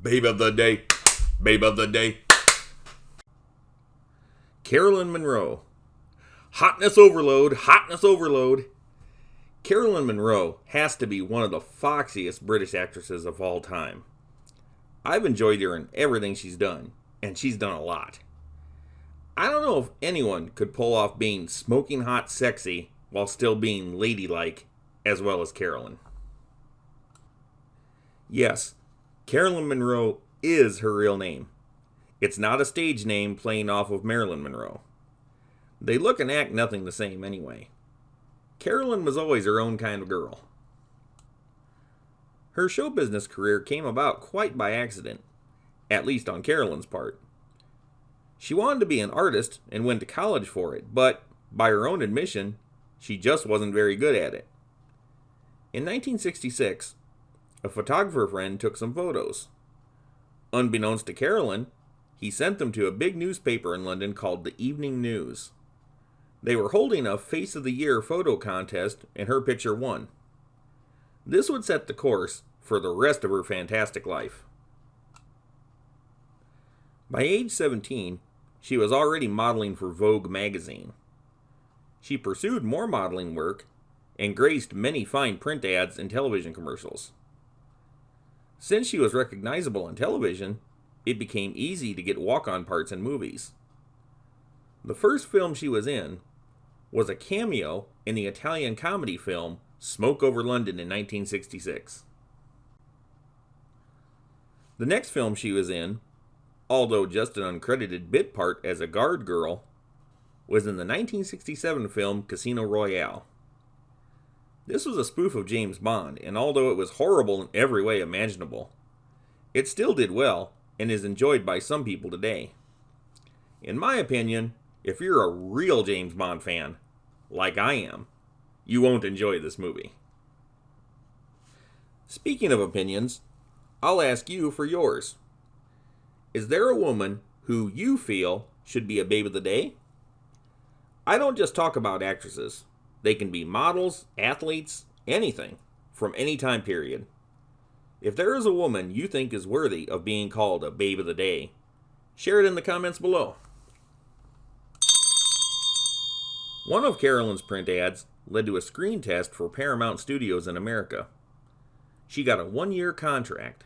Babe of the day. Babe of the day. Caroline Munro. Hotness overload. Hotness overload. Caroline Munro has to be one of the foxiest British actresses of all time. I've enjoyed her in everything she's done, and she's done a lot. I don't know if anyone could pull off being smoking hot sexy while still being ladylike as well as Caroline. Yes, Caroline Munro is her real name. It's not a stage name playing off of Marilyn Monroe. They look and act nothing the same anyway. Caroline was always her own kind of girl. Her show business career came about quite by accident, at least on Caroline's part. She wanted to be an artist and went to college for it, but, by her own admission, she just wasn't very good at it. In 1966, a photographer friend took some photos. Unbeknownst to Caroline, he sent them to a big newspaper in London called the Evening News. They were holding a Face of the Year photo contest, and her picture won. This would set the course for the rest of her fantastic life. By age 17, she was already modeling for Vogue magazine. She pursued more modeling work and graced many fine print ads and television commercials. Since she was recognizable on television, it became easy to get walk-on parts in movies. The first film she was in was a cameo in the Italian comedy film Smoke Over London in 1966. The next film she was in, although just an uncredited bit part as a guard girl, was in the 1967 film Casino Royale. This was a spoof of James Bond, and although it was horrible in every way imaginable, it still did well and is enjoyed by some people today. In my opinion, if you're a real James Bond fan, like I am, you won't enjoy this movie. Speaking of opinions, I'll ask you for yours. Is there a woman who you feel should be a babe of the day? I don't just talk about actresses. They can be models, athletes, anything, from any time period. If there is a woman you think is worthy of being called a babe of the day, share it in the comments below. One of Caroline's print ads led to a screen test for Paramount Studios in America. She got a 1-year contract.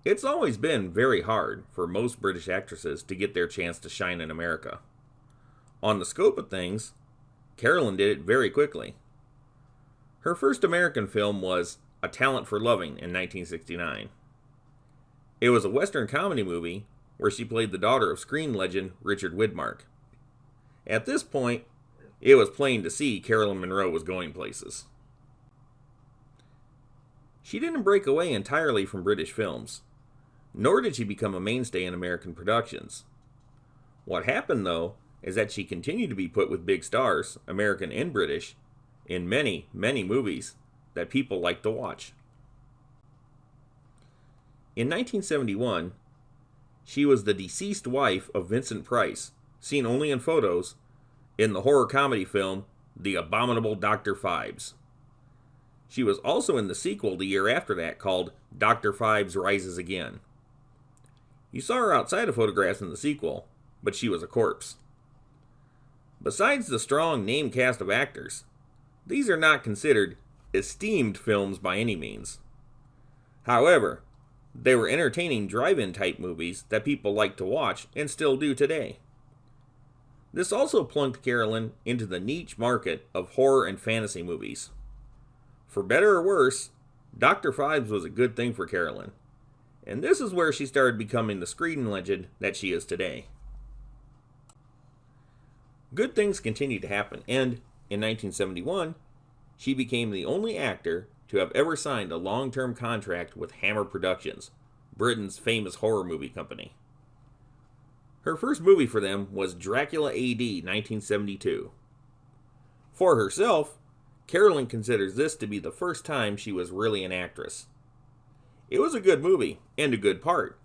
It's always been very hard for most British actresses to get their chance to shine in America. On the scope of things, Caroline did it very quickly. Her first American film was A Talent for Loving in 1969. It was a Western comedy movie where she played the daughter of screen legend Richard Widmark. At this point, it was plain to see Caroline Munro was going places. She didn't break away entirely from British films, nor did she become a mainstay in American productions. What happened, though, is that she continued to be put with big stars, American and British, in many, many movies that people like to watch. In 1971, she was the deceased wife of Vincent Price, seen only in photos, in the horror comedy film The Abominable Dr. Phibes. She was also in the sequel the year after that called Dr. Phibes Rises Again. You saw her outside of photographs in the sequel, but she was a corpse. Besides the strong name cast of actors, these are not considered esteemed films by any means. However, they were entertaining drive-in type movies that people like to watch and still do today. This also plunked Caroline into the niche market of horror and fantasy movies. For better or worse, Dr. Phibes was a good thing for Caroline, and this is where she started becoming the screen legend that she is today. Good things continued to happen, and in 1971, she became the only actor to have ever signed a long-term contract with Hammer Productions, Britain's famous horror movie company. Her first movie for them was Dracula AD 1972. For herself, Caroline considers this to be the first time she was really an actress. It was a good movie, and a good part,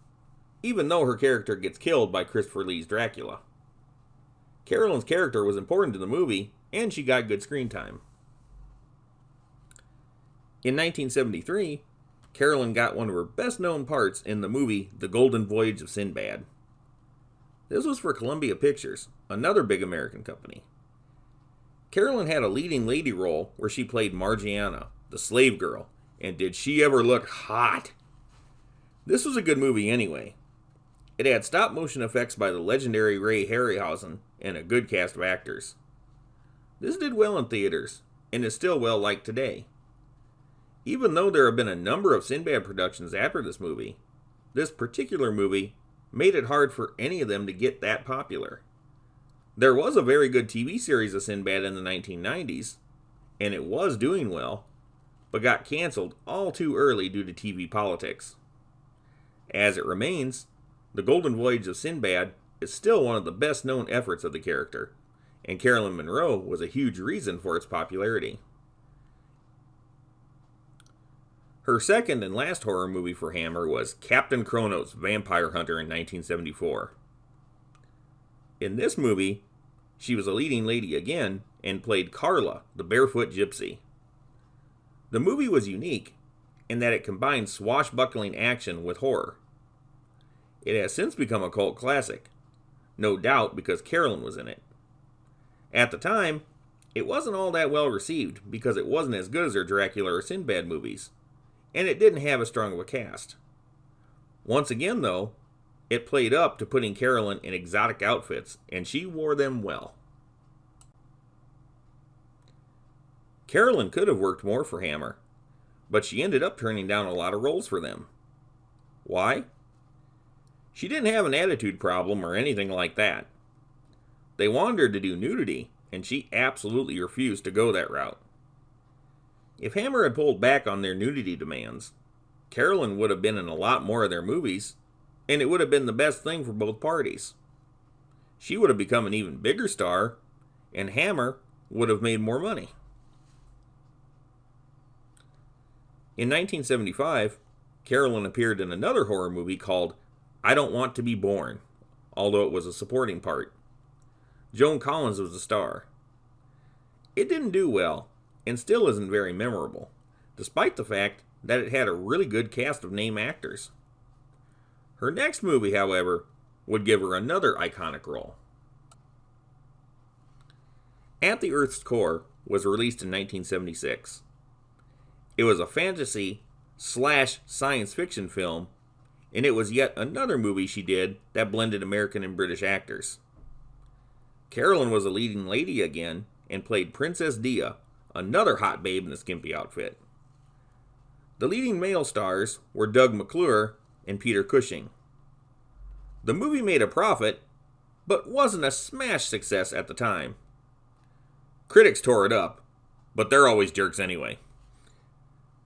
even though her character gets killed by Christopher Lee's Dracula. Caroline's character was important to the movie, and she got good screen time. In 1973, Carolyn got one of her best known parts in the movie The Golden Voyage of Sinbad. This was for Columbia Pictures, another big American company. Carolyn had a leading lady role where she played Margiana, the slave girl, and did she ever look hot! This was a good movie anyway. It had stop motion effects by the legendary Ray Harryhausen and a good cast of actors. This did well in theaters, and is still well liked today. Even though there have been a number of Sinbad productions after this particular movie made it hard for any of them to get that popular. There was a very good TV series of Sinbad in the 1990s, and it was doing well, but got canceled all too early due to TV politics. As it remains, The Golden Voyage of Sinbad is still one of the best known efforts of the character, and Caroline Munro was a huge reason for its popularity. Her second and last horror movie for Hammer was Captain Kronos, Vampire Hunter in 1974. In this movie, she was a leading lady again and played Carla, the barefoot gypsy. The movie was unique in that it combined swashbuckling action with horror. It has since become a cult classic, no doubt because Carolyn was in it. At the time, it wasn't all that well received because it wasn't as good as her Dracula or Sinbad movies, and it didn't have as strong of a cast. Once again, though, it played up to putting Carolyn in exotic outfits, and she wore them well. Carolyn could have worked more for Hammer, but she ended up turning down a lot of roles for them. Why? She didn't have an attitude problem or anything like that. They wanted her to do nudity, and she absolutely refused to go that route. If Hammer had pulled back on their nudity demands, Carolyn would have been in a lot more of their movies, and it would have been the best thing for both parties. She would have become an even bigger star, and Hammer would have made more money. In 1975, Carolyn appeared in another horror movie called I Don't Want to Be Born, although it was a supporting part. Joan Collins was the star. It didn't do well, and still isn't very memorable, despite the fact that it had a really good cast of name actors. Her next movie, however, would give her another iconic role. At the Earth's Core was released in 1976. It was a fantasy/science fiction film, and it was yet another movie she did that blended American and British actors. Carolyn was a leading lady again and played Princess Dia, another hot babe in the skimpy outfit. The leading male stars were Doug McClure and Peter Cushing. The movie made a profit, but wasn't a smash success at the time. Critics tore it up, but they're always jerks anyway.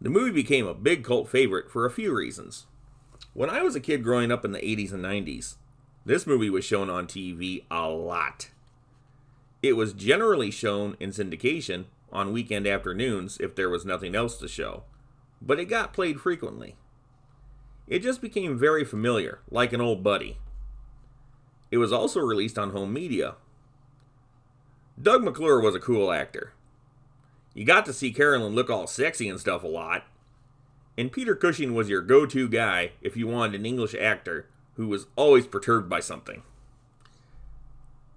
The movie became a big cult favorite for a few reasons. When I was a kid growing up in the 80s and 90s, this movie was shown on TV a lot. It was generally shown in syndication on weekend afternoons if there was nothing else to show, but it got played frequently. It just became very familiar, like an old buddy. It was also released on home media. Doug McClure was a cool actor. You got to see Carolyn look all sexy and stuff a lot. And Peter Cushing was your go-to guy if you wanted an English actor who was always perturbed by something.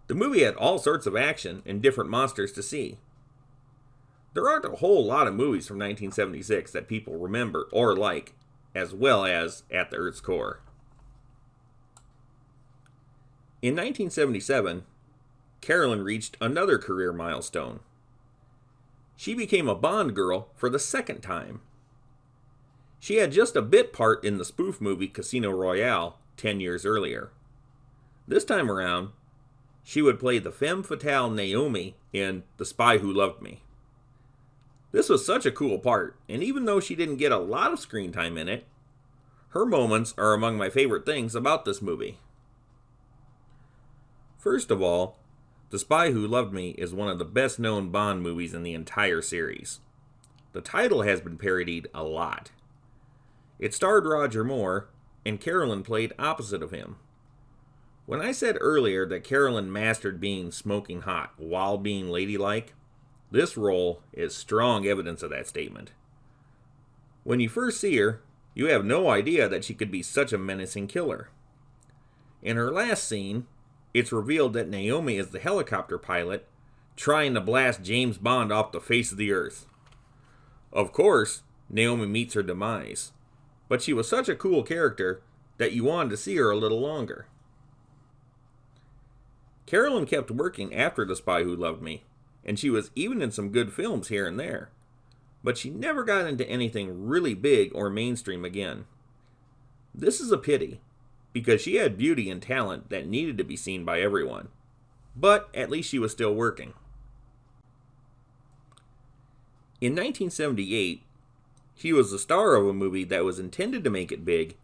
The movie had all sorts of action and different monsters to see. There aren't a whole lot of movies from 1976 that people remember or like, as well as At the Earth's Core. In 1977, Carolyn reached another career milestone. She became a Bond girl for the second time. She had just a bit part in the spoof movie Casino Royale 10 years earlier. This time around, she would play the femme fatale Naomi in The Spy Who Loved Me. This was such a cool part, and even though she didn't get a lot of screen time in it, her moments are among my favorite things about this movie. First of all, The Spy Who Loved Me is one of the best known Bond movies in the entire series. The title has been parodied a lot. It starred Roger Moore, and Carolyn played opposite of him. When I said earlier that Carolyn mastered being smoking hot while being ladylike, this role is strong evidence of that statement. When you first see her, You have no idea that she could be such a menacing killer. In her last scene, it's revealed that Naomi is the helicopter pilot trying to blast James Bond off the face of the earth. Of course, Naomi meets her demise, but she was such a cool character that you wanted to see her a little longer. Carolyn kept working after The Spy Who Loved Me, and she was even in some good films here and there, but she never got into anything really big or mainstream again. This is a pity, because she had beauty and talent that needed to be seen by everyone, but at least she was still working. In 1978, she was the star of a movie that was intended to make it big,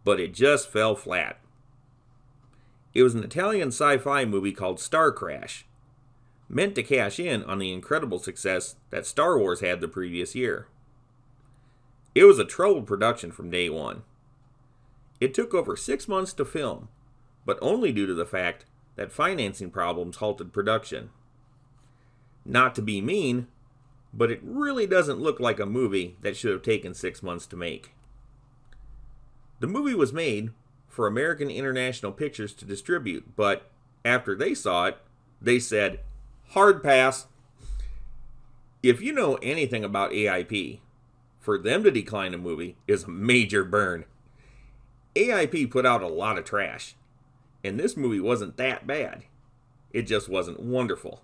but it just fell flat. It was an Italian sci-fi movie called Star Crash, meant to cash in on the incredible success that Star Wars had the previous year. It was a troubled production from day one. It took over 6 months to film, but only due to the fact that financing problems halted production. Not to be mean, but it really doesn't look like a movie that should have taken 6 months to make. The movie was made for American International Pictures to distribute, but after they saw it, they said, "Hard pass." If you know anything about AIP, for them to decline a movie is a major burn. AIP put out a lot of trash, and this movie wasn't that bad. It just wasn't wonderful.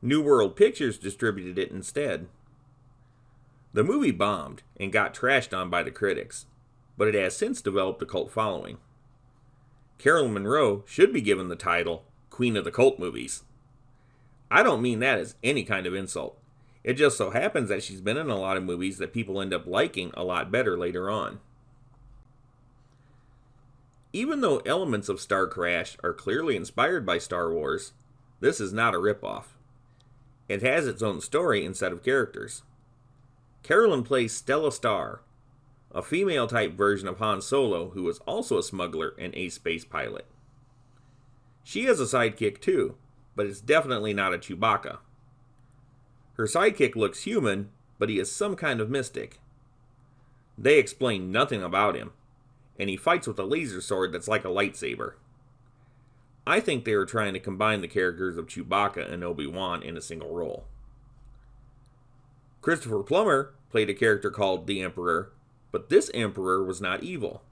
New World Pictures distributed it instead. The movie bombed and got trashed on by the critics, but it has since developed a cult following. Carolyn Munro should be given the title Queen of the Cult Movies. I don't mean that as any kind of insult. It just so happens that she's been in a lot of movies that people end up liking a lot better later on. Even though elements of Star Crash are clearly inspired by Star Wars, this is not a ripoff. It has its own story and set of characters. Carolyn plays Stella Star, a female-type version of Han Solo who is also a smuggler and a space pilot. She has a sidekick too, but it's definitely not a Chewbacca. Her sidekick looks human, but he is some kind of mystic. They explain nothing about him, and he fights with a laser sword that's like a lightsaber. I think they were trying to combine the characters of Chewbacca and Obi-Wan in a single role. Christopher Plummer played a character called the Emperor, but this Emperor was not evil.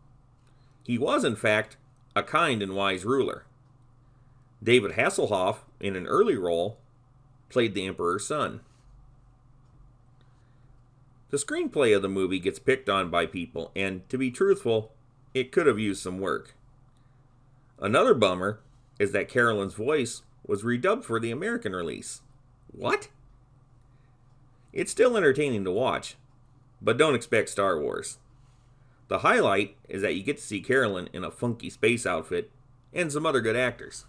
He was, in fact, a kind and wise ruler. David Hasselhoff, in an early role, played the Emperor's son. The screenplay of the movie gets picked on by people, and to be truthful, it could have used some work. Another bummer is that Carolyn's voice was redubbed for the American release. What? It's still entertaining to watch, but don't expect Star Wars. The highlight is that you get to see Carolyn in a funky space outfit and some other good actors.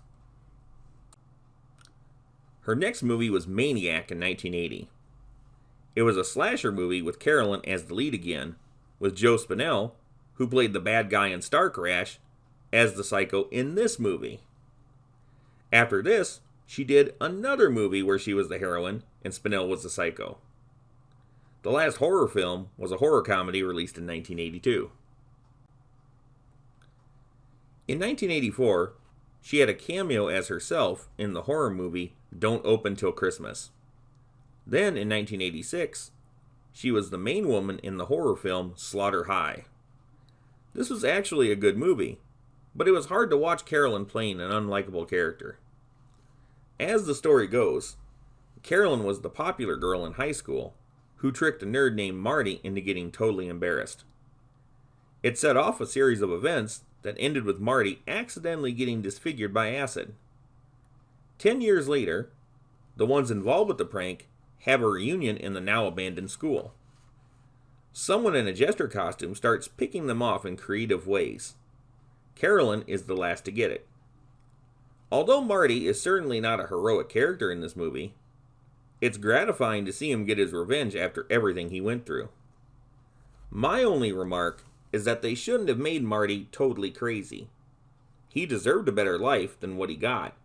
Her next movie was Maniac in 1980. It was a slasher movie with Carolyn as the lead again, with Joe Spinell, who played the bad guy in Star Crash, as the psycho in this movie. After this, she did another movie where she was the heroine and Spinell was the psycho. The last horror film was a horror comedy released in 1982. In 1984, she had a cameo as herself in the horror movie Don't Open Till Christmas. Then, in 1986, she was the main woman in the horror film Slaughter High. This was actually a good movie, but it was hard to watch Carolyn playing an unlikable character. As the story goes, Carolyn was the popular girl in high school who tricked a nerd named Marty into getting totally embarrassed. It set off a series of events that ended with Marty accidentally getting disfigured by acid. 10 years later, the ones involved with the prank have a reunion in the now abandoned school. Someone in a jester costume starts picking them off in creative ways. Carolyn is the last to get it. Although Marty is certainly not a heroic character in this movie, it's gratifying to see him get his revenge after everything he went through. My only remark is that they shouldn't have made Marty totally crazy. He deserved a better life than what he got,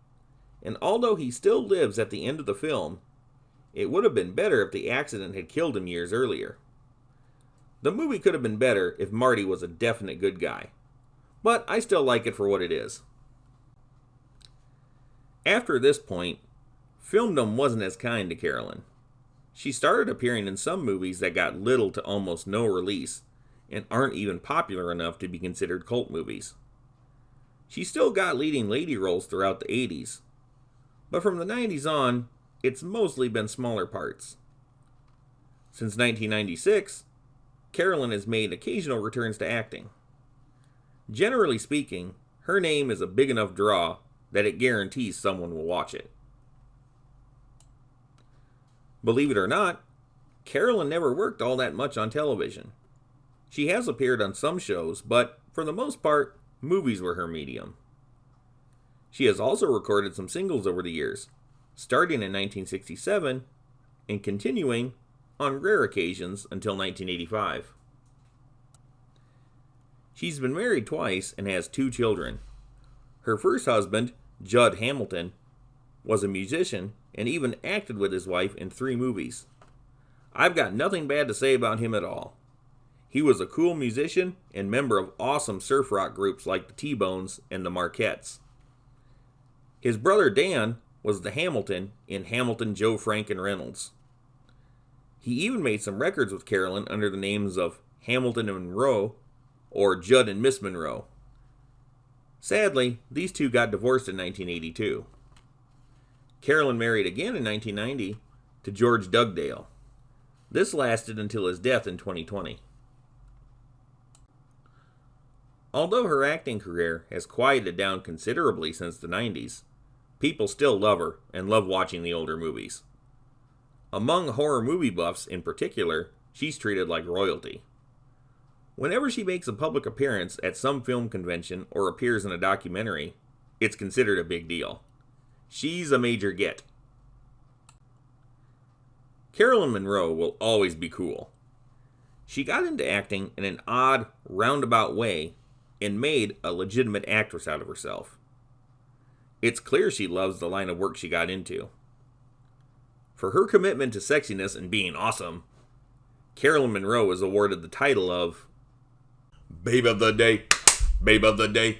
and although he still lives at the end of the film, it would have been better if the accident had killed him years earlier. The movie could have been better if Marty was a definite good guy, but I still like it for what it is. After this point, filmdom wasn't as kind to Carolyn. She started appearing in some movies that got little to almost no release and aren't even popular enough to be considered cult movies. She still got leading lady roles throughout the 80s, but from the 90s on, it's mostly been smaller parts. Since 1996, Carolyn has made occasional returns to acting. Generally speaking, her name is a big enough draw that it guarantees someone will watch it. Believe it or not, Carolyn never worked all that much on television. She has appeared on some shows, but for the most part, movies were her medium. She has also recorded some singles over the years, starting in 1967 and continuing on rare occasions until 1985. She's been married twice and has 2 children. Her first husband, Judd Hamilton, was a musician and even acted with his wife in 3 movies. I've got nothing bad to say about him at all. He was a cool musician and member of awesome surf rock groups like the T-Bones and the Marquettes. His brother Dan was the Hamilton in Hamilton, Joe, Frank, and Reynolds. He even made some records with Carolyn under the names of Hamilton and Munro or Judd and Miss Munro. Sadly, these two got divorced in 1982. Carolyn married again in 1990 to George Dugdale. This lasted until his death in 2020. Although her acting career has quieted down considerably since the 90s, people still love her and love watching the older movies. Among horror movie buffs in particular, she's treated like royalty. Whenever she makes a public appearance at some film convention or appears in a documentary, it's considered a big deal. She's a major get. Carolyn Munro will always be cool. She got into acting in an odd, roundabout way and made a legitimate actress out of herself. It's clear she loves the line of work she got into. For her commitment to sexiness and being awesome, Carolyn Munro was awarded the title of Babe of the Day, Babe of the Day.